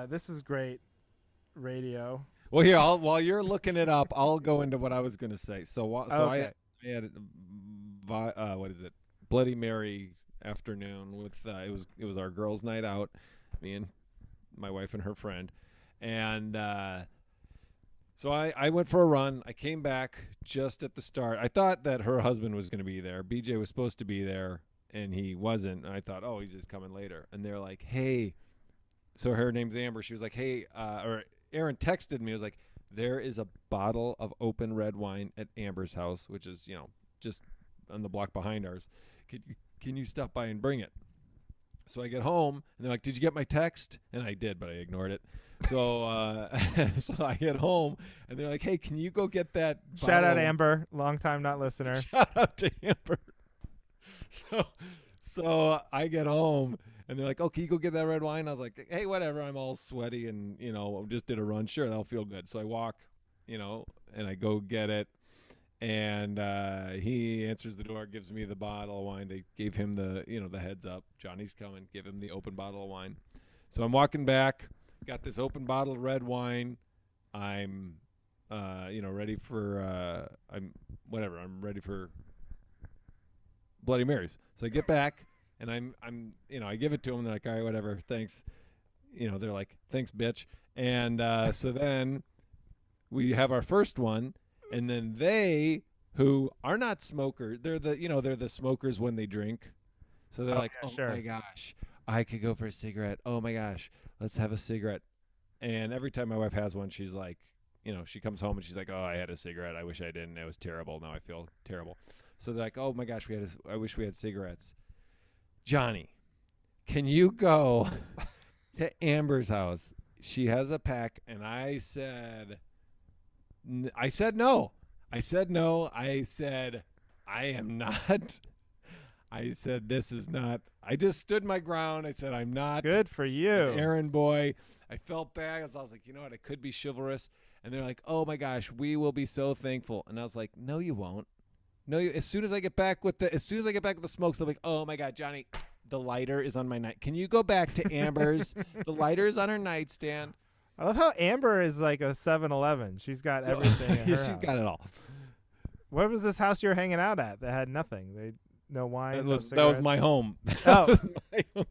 This is great radio. Well, here, while you're looking it up, I'll go into what I was going to say. I Okay. had what is it? Bloody Mary afternoon with it was our girls' night out, me and my wife and her friend, and so I went for a run. I came back just at the start. I thought that her husband was going to be there. BJ was supposed to be there, and he wasn't. I thought, oh, he's just coming later. And they're like, hey. So her name's Amber. She was like, hey, or Aaron texted me. He was like, there is a bottle of open red wine at Amber's house, which is, just on the block behind ours. Can you stop by and bring it? So I get home, and they're like, did you get my text? And I did, but I ignored it. So so I get home, and they're like, hey, can you go get that Shout bottle out of Amber, long time not listener. Shout out to Amber. So, so I get home, and they're like, "Oh, can you go get that red wine?" I was like, "Hey, whatever. I'm all sweaty, and just did a run. Sure, that'll feel good." So I walk, and I go get it, and he answers the door, gives me the bottle of wine. They gave him the heads up. Johnny's coming. Give him the open bottle of wine. So I'm walking back. Got this open bottle of red wine. I'm, ready for. I'm ready for Bloody Marys. So I get back and I give it to them. They're like, all right, whatever, thanks. They're like, thanks, bitch. And so then we have our first one, and then they who are not smokers, they're the smokers when they drink. So they're like, Yeah, oh sure. my gosh, I could go for a cigarette. Oh my gosh, let's have a cigarette. And every time my wife has one, she's like, she comes home and she's like, oh, I had a cigarette. I wish I didn't. It was terrible. Now I feel terrible. So they're like, oh my gosh, I wish we had cigarettes. Johnny, can you go to Amber's house? She has a pack, and I said no. I said no. I said I am not. I said this is not. I just stood my ground. I said I'm not Good for an you. errand boy. I felt bad. I was like, you know what? I could be chivalrous. And they're like, oh my gosh, we will be so thankful. And I was like, no, you won't. No, as soon as I get back with the smokes, they're like, "Oh my God, Johnny, the lighter is on my night. Can you go back to Amber's? The lighter is on her nightstand." I love how Amber is like a 7-Eleven. She's got So, everything in yeah, her she's house. got it all. What was this house you were hanging out at that had nothing? No wine, no That was my cigarettes? home. Oh. That was my home.